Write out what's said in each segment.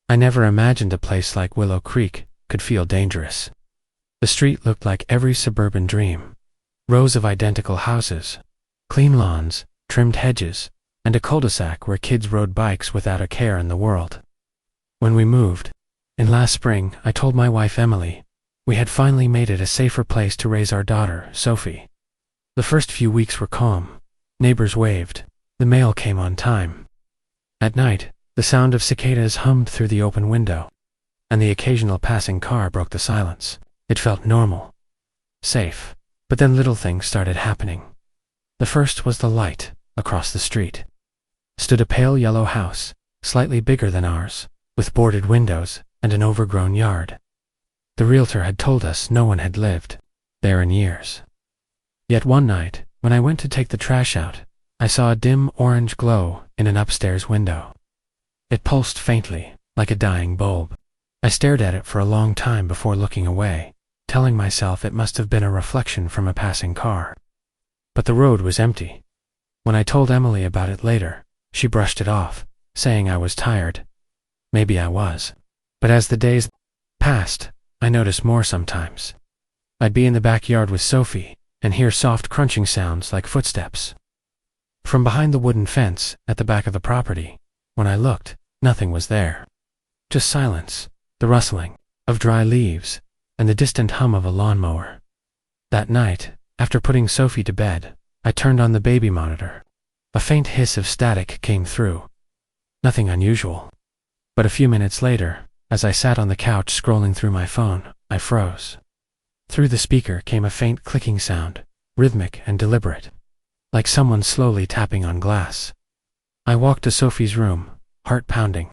I never imagined a place like Willow Creek could feel dangerous. The street looked like every suburban dream. Rows of identical houses, clean lawns, trimmed hedges, and a cul-de-sac where kids rode bikes without a care in the world. When we moved, in last spring, I told my wife Emily, we had finally made it a safer place to raise our daughter, Sophie. The first few weeks were calm. Neighbors waved. The mail came on time. At night, the sound of cicadas hummed through the open window, and the occasional passing car broke the silence. It felt normal, safe, but then little things started happening. The first was the light across the street. Stood a pale yellow house, slightly bigger than ours, with boarded windows and an overgrown yard. The realtor had told us no one had lived there in years. Yet one night, when I went to take the trash out, I saw a dim orange glow in an upstairs window. It pulsed faintly, like a dying bulb. I stared at it for a long time before looking away, telling myself it must have been a reflection from a passing car. But the road was empty. When I told Emily about it later, she brushed it off, saying I was tired. Maybe I was. But as the days passed, I noticed more sometimes. I'd be in the backyard with Sophie and hear soft crunching sounds like footsteps. From behind the wooden fence at the back of the property, when I looked, nothing was there. Just silence, the rustling of dry leaves, and the distant hum of a lawnmower. That night, after putting Sophie to bed, I turned on the baby monitor. A faint hiss of static came through. Nothing unusual. But a few minutes later, as I sat on the couch scrolling through my phone, I froze. Through the speaker came a faint clicking sound, rhythmic and deliberate, like someone slowly tapping on glass. I walked to Sophie's room, heart pounding.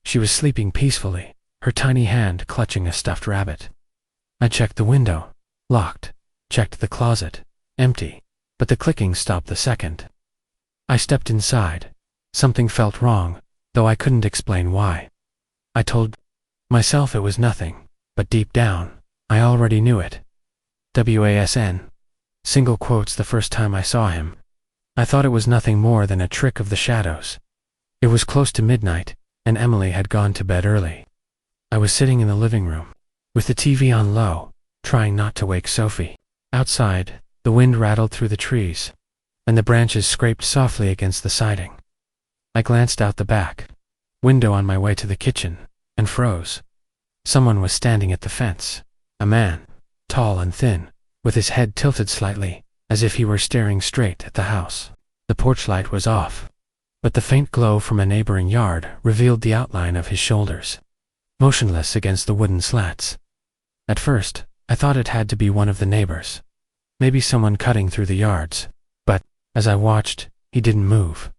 She was sleeping peacefully, her tiny hand clutching a stuffed rabbit. I checked the window, locked, checked the closet, empty, but the clicking stopped the second. I stepped inside. Something felt wrong, though I couldn't explain why. I told myself it was nothing, but deep down, I already knew it. WASN. Single quotes the first time I saw him. I thought it was nothing more than a trick of the shadows. It was close to midnight, and Emily had gone to bed early. I was sitting in the living room, with the TV on low, trying not to wake Sophie. Outside, the wind rattled through the trees, and the branches scraped softly against the siding. I glanced out the back window on my way to the kitchen, and froze. Someone was standing at the fence. A man, tall and thin, with his head tilted slightly, as if he were staring straight at the house. The porch light was off, but the faint glow from a neighboring yard revealed the outline of his shoulders, motionless against the wooden slats. At first, I thought it had to be one of the neighbors, maybe someone cutting through the yards, but, as I watched, he didn't move,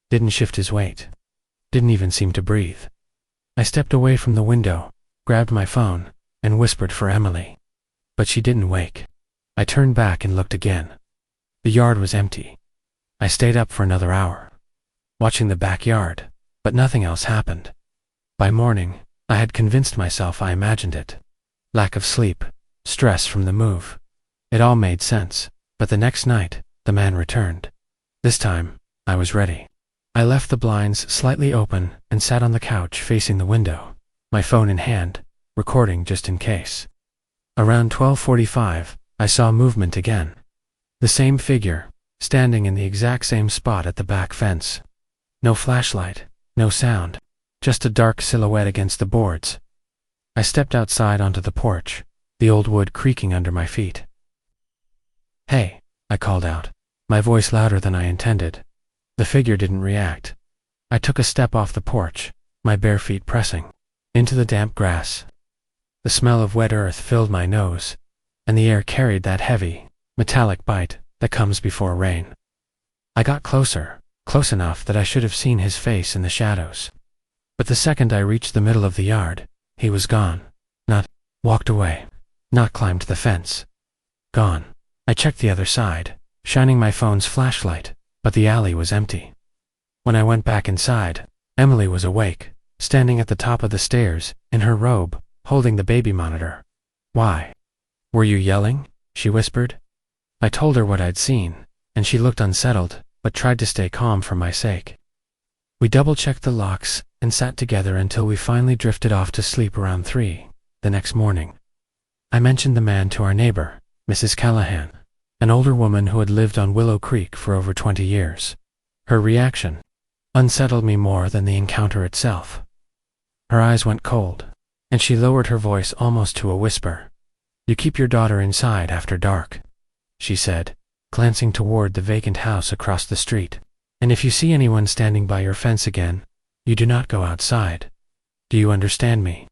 didn't shift his weight, didn't even seem to breathe. I stepped away from the window, grabbed my phone, and whispered for Emily. But she didn't wake. I turned back and looked again. The yard was empty. I stayed up for another hour, watching the backyard, but nothing else happened. By morning, I had convinced myself I imagined it. Lack of sleep, stress from the move. It all made sense, but the next night, the man returned. This time, I was ready. I left the blinds slightly open and sat on the couch facing the window, my phone in hand, recording just in case. Around 12:45, I saw movement again. The same figure, standing in the exact same spot at the back fence. No flashlight, no sound, just a dark silhouette against the boards. I stepped outside onto the porch, the old wood creaking under my feet. "Hey," I called out, my voice louder than I intended. The figure didn't react. I took a step off the porch, my bare feet pressing into the damp grass. The smell of wet earth filled my nose, and the air carried that heavy, metallic bite that comes before rain. I got closer, close enough that I should have seen his face in the shadows. But the second I reached the middle of the yard, he was gone. Not walked away, not climbed the fence. Gone. I checked the other side, shining my phone's flashlight, but the alley was empty. When I went back inside, Emily was awake, standing at the top of the stairs, in her robe, holding the baby monitor. "Why? Were you yelling?" she whispered. I told her what I'd seen, and she looked unsettled, but tried to stay calm for my sake. We double-checked the locks and sat together until we finally drifted off to sleep around 3 the next morning. I mentioned the man to our neighbor, Mrs. Callahan, an older woman who had lived on Willow Creek for over 20 years. Her reaction unsettled me more than the encounter itself. Her eyes went cold, and she lowered her voice almost to a whisper. "You keep your daughter inside after dark," she said, glancing toward the vacant house across the street. "And if you see anyone standing by your fence again, you do not go outside. Do you understand me?"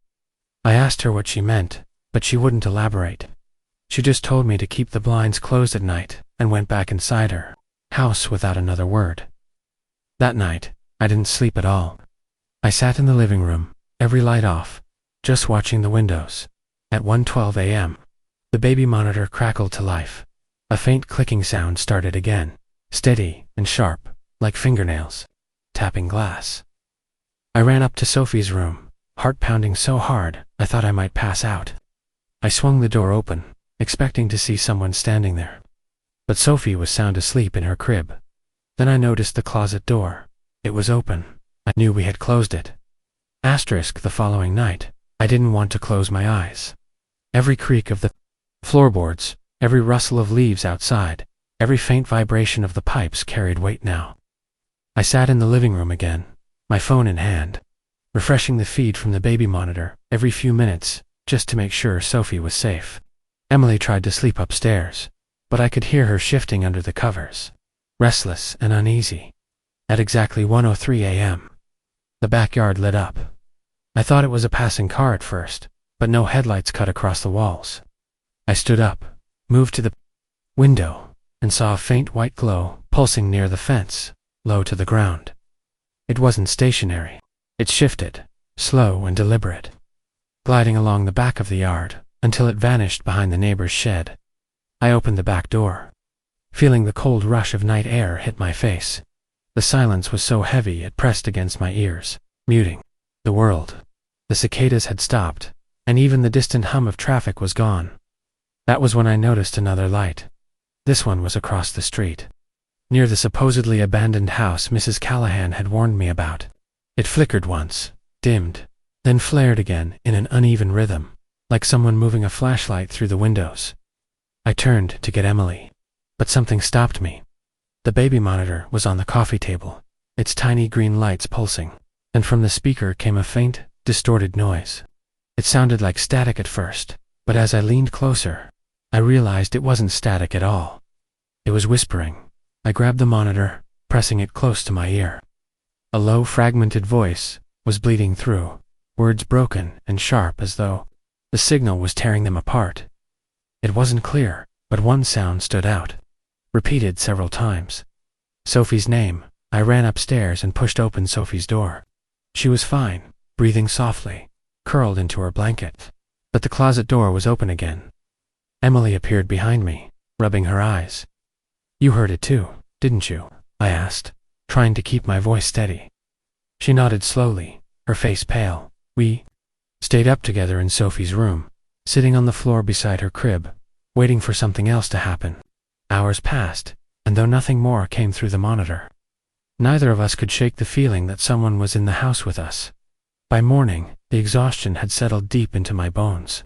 I asked her what she meant, but she wouldn't elaborate. She just told me to keep the blinds closed at night and went back inside her house without another word. That night, I didn't sleep at all. I sat in the living room, every light off, just watching the windows. At 1:12 a.m., the baby monitor crackled to life. A faint clicking sound started again, steady and sharp, like fingernails tapping glass. I ran up to Sophie's room, heart pounding so hard I thought I might pass out. I swung the door open, expecting to see someone standing there. But Sophie was sound asleep in her crib. Then I noticed the closet door. It was open. I knew we had closed it. The following night, I didn't want to close my eyes. Every creak of the floorboards, every rustle of leaves outside, every faint vibration of the pipes carried weight now. I sat in the living room again, my phone in hand, refreshing the feed from the baby monitor every few minutes just to make sure Sophie was safe. Emily tried to sleep upstairs, but I could hear her shifting under the covers, restless and uneasy. At exactly 1:03 a.m., the backyard lit up. I thought it was a passing car at first, but no headlights cut across the walls. I stood up, moved to the window, and saw a faint white glow pulsing near the fence, low to the ground. It wasn't stationary. It shifted, slow and deliberate, gliding along the back of the yard until it vanished behind the neighbor's shed. I opened the back door, feeling the cold rush of night air hit my face. The silence was so heavy it pressed against my ears, muting the world. The cicadas had stopped, and even the distant hum of traffic was gone. That was when I noticed another light. This one was across the street, near the supposedly abandoned house Mrs. Callahan had warned me about. It flickered once, dimmed, then flared again in an uneven rhythm, like someone moving a flashlight through the windows. I turned to get Emily, but something stopped me. The baby monitor was on the coffee table, its tiny green lights pulsing, and from the speaker came a faint, distorted noise. It sounded like static at first, but as I leaned closer, I realized it wasn't static at all. It was whispering. I grabbed the monitor, pressing it close to my ear. A low, fragmented voice was bleeding through, words broken and sharp as though the signal was tearing them apart. It wasn't clear, but one sound stood out, repeated several times. Sophie's name. I ran upstairs and pushed open Sophie's door. She was fine, breathing softly, curled into her blanket. But the closet door was open again. Emily appeared behind me, rubbing her eyes. "You heard it too, didn't you?" I asked, trying to keep my voice steady. She nodded slowly, her face pale. We stayed up together in Sophie's room, sitting on the floor beside her crib, waiting for something else to happen. Hours passed, and though nothing more came through the monitor, neither of us could shake the feeling that someone was in the house with us. By morning, the exhaustion had settled deep into my bones.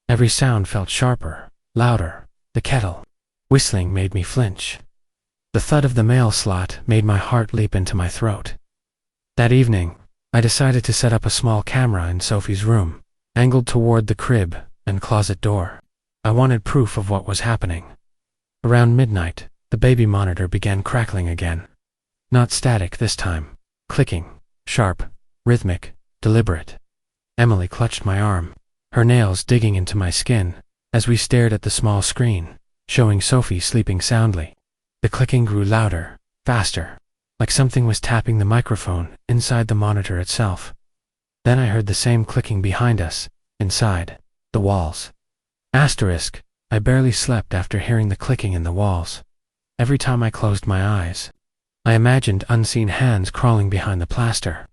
Every sound felt sharper, louder. The kettle whistling made me flinch. The thud of the mail slot made my heart leap into my throat. That evening, I decided to set up a small camera in Sophie's room, angled toward the crib and closet door. I wanted proof of what was happening. Around midnight, the baby monitor began crackling again. Not static this time, clicking, sharp, rhythmic, deliberate. Emily clutched my arm, her nails digging into my skin, as we stared at the small screen, showing Sophie sleeping soundly. The clicking grew louder, faster, like something was tapping the microphone inside the monitor itself. Then I heard the same clicking behind us, inside the walls. I barely slept after hearing the clicking in the walls. Every time I closed my eyes, I imagined unseen hands crawling behind the plaster,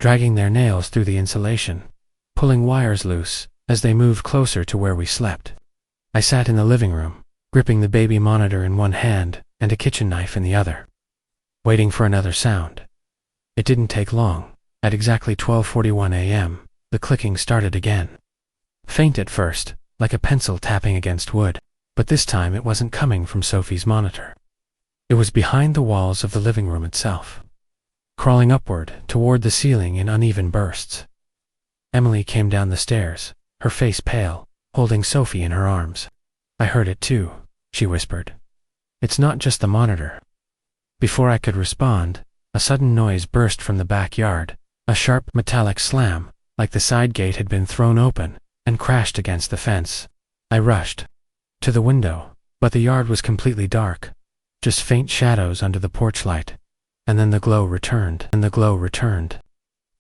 dragging their nails through the insulation, pulling wires loose as they moved closer to where we slept. I sat in the living room, gripping the baby monitor in one hand and a kitchen knife in the other, waiting for another sound. It didn't take long. At exactly 12:41 a.m., the clicking started again. Faint at first, like a pencil tapping against wood, but this time it wasn't coming from Sophie's monitor. It was behind the walls of the living room itself, crawling upward toward the ceiling in uneven bursts. Emily came down the stairs, her face pale, holding Sophie in her arms. "I heard it too," she whispered. "It's not just the monitor." Before I could respond, a sudden noise burst from the backyard, a sharp metallic slam, like the side gate had been thrown open, and crashed against the fence. I rushed to the window, but the yard was completely dark, just faint shadows under the porch light. And then the glow returned.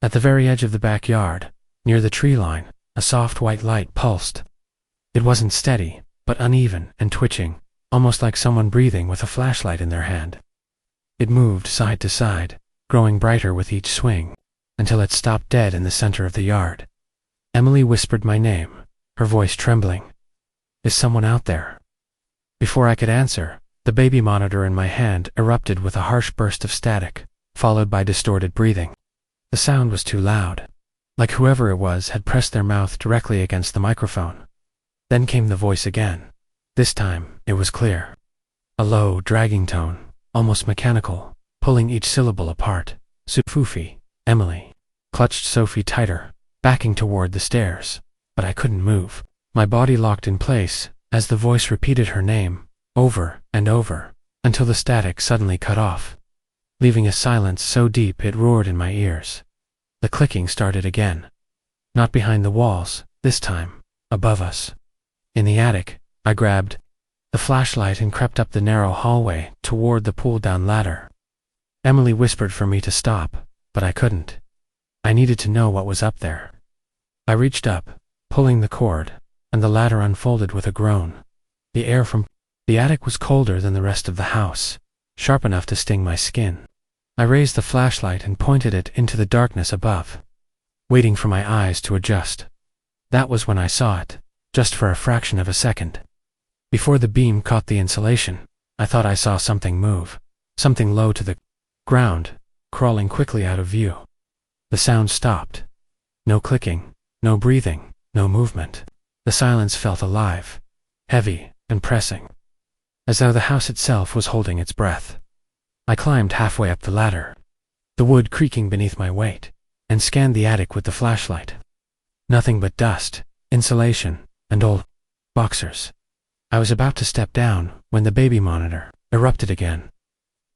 At the very edge of the backyard, near the tree line, a soft white light pulsed. It wasn't steady, but uneven and twitching, almost like someone breathing with a flashlight in their hand. It moved side to side, growing brighter with each swing, until it stopped dead in the center of the yard. Emily whispered my name, her voice trembling. "Is someone out there?" Before I could answer, the baby monitor in my hand erupted with a harsh burst of static, followed by distorted breathing. The sound was too loud, like whoever it was had pressed their mouth directly against the microphone. Then came the voice again. This time, it was clear. A low, dragging tone, almost mechanical, pulling each syllable apart. "Sophie." Emily clutched Sophie tighter, backing toward the stairs, but I couldn't move. My body locked in place as the voice repeated her name, over and over, until the static suddenly cut off, leaving a silence so deep it roared in my ears. The clicking started again. Not behind the walls, this time, above us. In the attic, I grabbed the flashlight and crept up the narrow hallway toward the pull-down ladder. Emily whispered for me to stop, but I couldn't. I needed to know what was up there. I reached up, pulling the cord, and the ladder unfolded with a groan. The air from the attic was colder than the rest of the house, sharp enough to sting my skin. I raised the flashlight and pointed it into the darkness above, waiting for my eyes to adjust. That was when I saw it, just for a fraction of a second. Before the beam caught the insulation, I thought I saw something move, something low to the ground, crawling quickly out of view. The sound stopped. No clicking, no breathing, no movement. The silence felt alive, heavy and pressing, as though the house itself was holding its breath. I climbed halfway up the ladder, the wood creaking beneath my weight, and scanned the attic with the flashlight. Nothing but dust, insulation, and old boxers. I was about to step down when the baby monitor erupted again.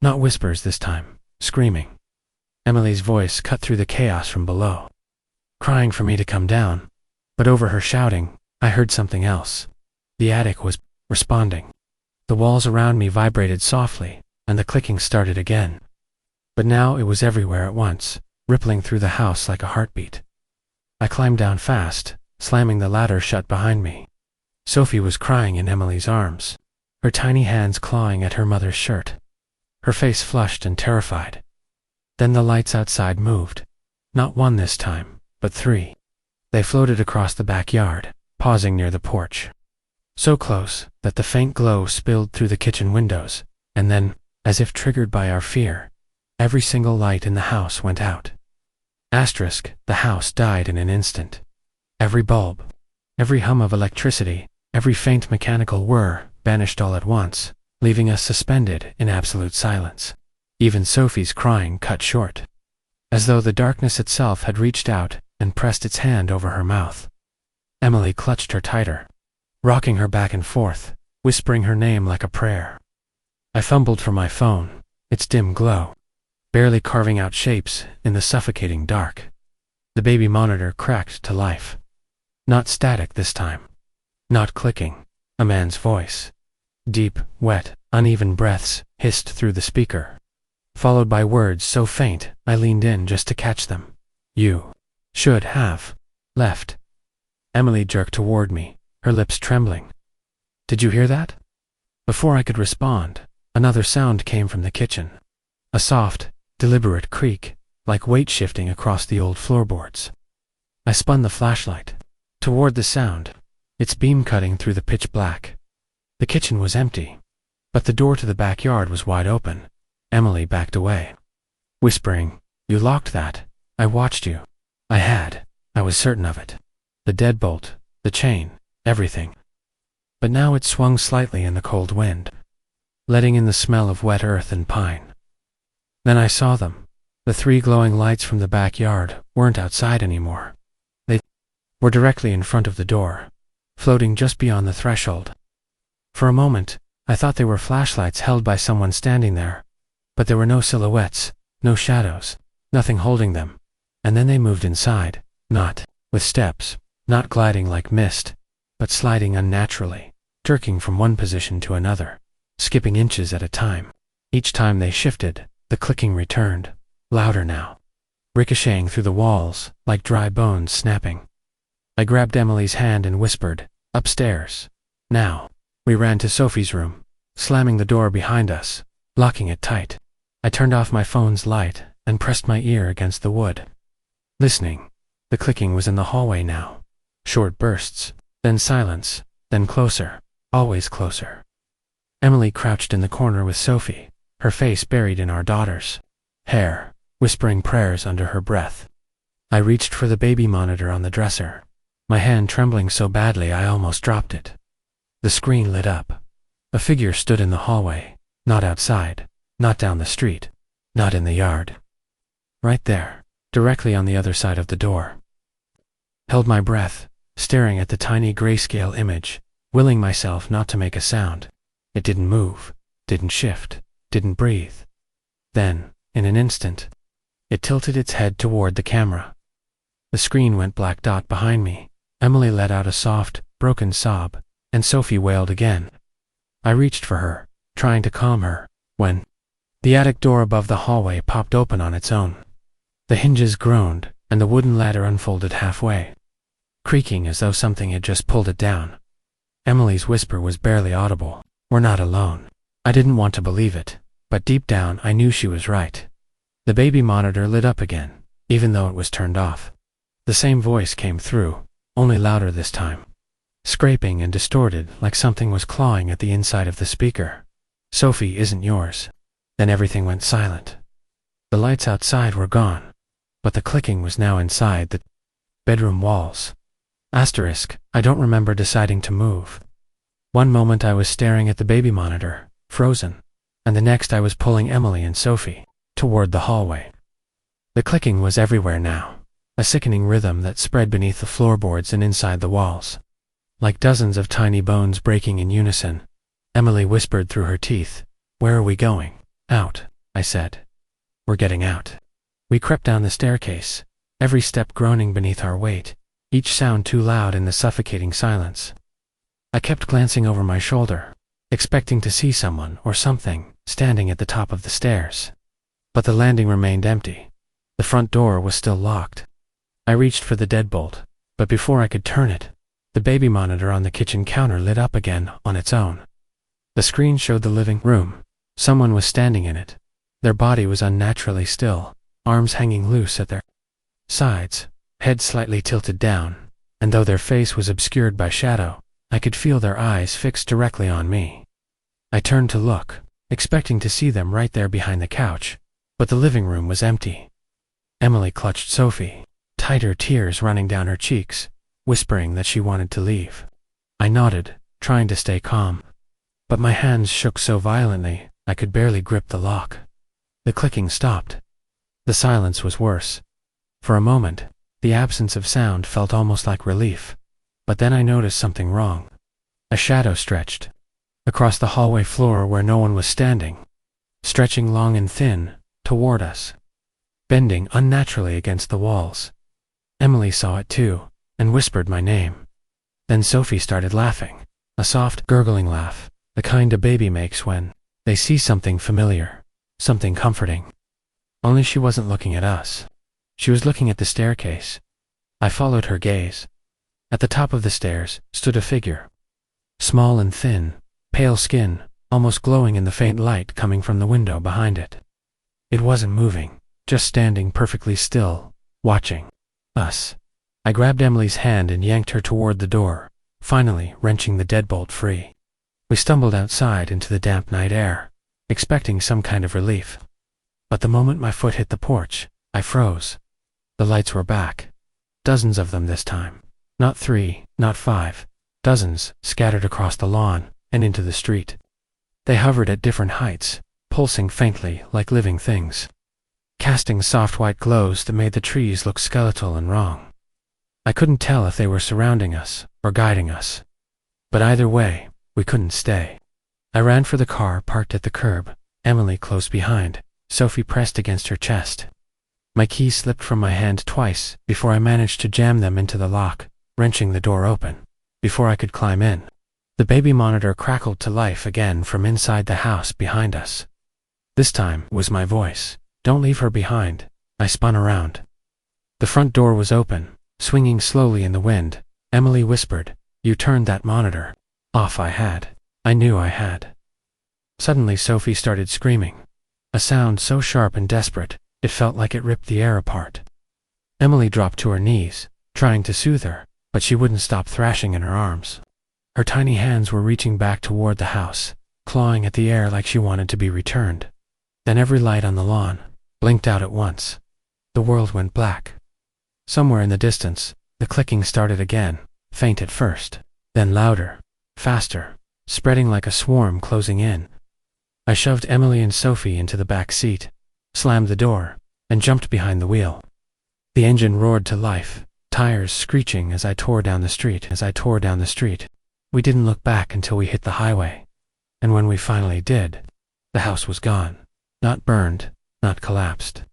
Not whispers this time, screaming. Emily's voice cut through the chaos from below, crying for me to come down, but over her shouting, I heard something else. The attic was responding. The walls around me vibrated softly, and the clicking started again. But now it was everywhere at once, rippling through the house like a heartbeat. I climbed down fast, slamming the ladder shut behind me. Sophie was crying in Emily's arms, her tiny hands clawing at her mother's shirt, her face flushed and terrified. Then the lights outside moved. Not one this time, but three. They floated across the backyard, pausing near the porch, so close that the faint glow spilled through the kitchen windows, and then, as if triggered by our fear, every single light in the house went out. The house died in an instant. Every bulb, every hum of electricity, every faint mechanical whir vanished all at once, leaving us suspended in absolute silence. Even Sophie's crying cut short, as though the darkness itself had reached out and pressed its hand over her mouth. Emily clutched her tighter, rocking her back and forth, whispering her name like a prayer. I fumbled for my phone, its dim glow barely carving out shapes in the suffocating dark. The baby monitor cracked to life. Not static this time. Not clicking. A man's voice. Deep, wet, uneven breaths hissed through the speaker, followed by words so faint I leaned in just to catch them. "You should have left." Emily jerked toward me, her lips trembling. "Did you hear that?" Before I could respond, another sound came from the kitchen. A soft, deliberate creak, like weight shifting across the old floorboards. I spun the flashlight toward the sound, its beam cutting through the pitch black. The kitchen was empty, but the door to the backyard was wide open. Emily backed away, whispering, You locked that. I watched you. I had. I was certain of it. The deadbolt, the chain, everything. But now it swung slightly in the cold wind, letting in the smell of wet earth and pine. Then I saw them. The 3 glowing lights from the backyard weren't outside anymore. They were directly in front of the door, floating just beyond the threshold. For a moment, I thought they were flashlights held by someone standing there, but there were no silhouettes, no shadows, nothing holding them. And then they moved inside, not with steps, not gliding like mist, but sliding unnaturally, jerking from one position to another, skipping inches at a time. Each time they shifted, the clicking returned, louder now, ricocheting through the walls like dry bones snapping. I grabbed Emily's hand and whispered, "Upstairs. Now." We ran to Sophie's room, slamming the door behind us, locking it tight. I turned off my phone's light and pressed my ear against the wood, listening. The clicking was in the hallway now. Short bursts, then silence, then closer, always closer. Emily crouched in the corner with Sophie, her face buried in our daughter's hair, whispering prayers under her breath. I reached for the baby monitor on the dresser, my hand trembling so badly I almost dropped it. The screen lit up. A figure stood in the hallway, not outside, not down the street, not in the yard. Right there, directly on the other side of the door. Held my breath, staring at the tiny grayscale image, willing myself not to make a sound. It didn't move, didn't shift, didn't breathe. Then, in an instant, it tilted its head toward the camera. The screen went black dot behind me. Emily let out a soft, broken sob, and Sophie wailed again. I reached for her, trying to calm her, when the attic door above the hallway popped open on its own. The hinges groaned, and the wooden ladder unfolded halfway, creaking as though something had just pulled it down. Emily's whisper was barely audible. "We're not alone." I didn't want to believe it, but deep down I knew she was right. The baby monitor lit up again, even though it was turned off. The same voice came through, only louder this time, scraping and distorted like something was clawing at the inside of the speaker. "Sophie isn't yours." Then everything went silent. The lights outside were gone, but the clicking was now inside the bedroom walls. Asterisk, I don't remember deciding to move. One moment I was staring at the baby monitor, frozen, and the next I was pulling Emily and Sophie toward the hallway. The clicking was everywhere now, a sickening rhythm that spread beneath the floorboards and inside the walls. Like dozens of tiny bones breaking in unison, Emily whispered through her teeth, "Where are we going?" "Out," I said. "We're getting out." We crept down the staircase, every step groaning beneath our weight, each sound too loud in the suffocating silence. I kept glancing over my shoulder, expecting to see someone or something standing at the top of the stairs. But the landing remained empty. The front door was still locked. I reached for the deadbolt, but before I could turn it, the baby monitor on the kitchen counter lit up again on its own. The screen showed the living room. Someone was standing in it. Their body was unnaturally still, arms hanging loose at their sides, head slightly tilted down, and though their face was obscured by shadow, I could feel their eyes fixed directly on me. I turned to look, expecting to see them right there behind the couch, but the living room was empty. Emily clutched Sophie, tighter, tears running down her cheeks, whispering that she wanted to leave. I nodded, trying to stay calm, but my hands shook so violently I could barely grip the lock. The clicking stopped. The silence was worse. For a moment, the absence of sound felt almost like relief, but then I noticed something wrong. A shadow stretched across the hallway floor where no one was standing, stretching long and thin toward us, bending unnaturally against the walls. Emily saw it too, and whispered my name. Then Sophie started laughing, a soft, gurgling laugh, the kind a baby makes when they see something familiar, something comforting. Only she wasn't looking at us. She was looking at the staircase. I followed her gaze. At the top of the stairs stood a figure, small and thin, pale skin, almost glowing in the faint light coming from the window behind it. It wasn't moving, just standing perfectly still, watching us. I grabbed Emily's hand and yanked her toward the door, finally wrenching the deadbolt free. We stumbled outside into the damp night air, expecting some kind of relief. But the moment my foot hit the porch, I froze. The lights were back. Dozens of them this time. Not 3, not 5. Dozens, scattered across the lawn and into the street. They hovered at different heights, pulsing faintly like living things, casting soft white glows that made the trees look skeletal and wrong. I couldn't tell if they were surrounding us or guiding us. But either way, we couldn't stay. I ran for the car parked at the curb, Emily close behind, Sophie pressed against her chest. My keys slipped from my hand twice before I managed to jam them into the lock, wrenching the door open. Before I could climb in, the baby monitor crackled to life again from inside the house behind us. This time was my voice. "Don't leave her behind." I spun around. The front door was open, swinging slowly in the wind. Emily whispered, "You turned that monitor off." I knew I had. Suddenly Sophie started screaming. A sound so sharp and desperate, it felt like it ripped the air apart. Emily dropped to her knees, trying to soothe her, but she wouldn't stop thrashing in her arms. Her tiny hands were reaching back toward the house, clawing at the air like she wanted to be returned. Then every light on the lawn blinked out at once. The world went black. Somewhere in the distance, the clicking started again, faint at first, then louder, faster, spreading like a swarm closing in. I shoved Emily and Sophie into the back seat, slammed the door, and jumped behind the wheel. The engine roared to life, tires screeching as I tore down the street. We didn't look back until we hit the highway. And when we finally did, the house was gone. Not burned, not collapsed,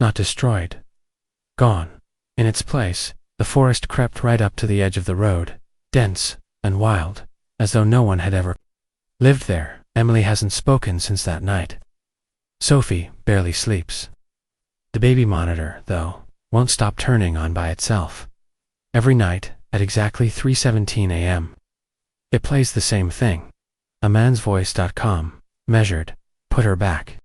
not destroyed. Gone. In its place, the forest crept right up to the edge of the road, dense and wild, as though no one had ever lived there. Emily hasn't spoken since that night. Sophie barely sleeps. The baby monitor, though, won't stop turning on by itself. Every night, at exactly 3:17 a.m., it plays the same thing. A mansvoice.com, measured, put her back.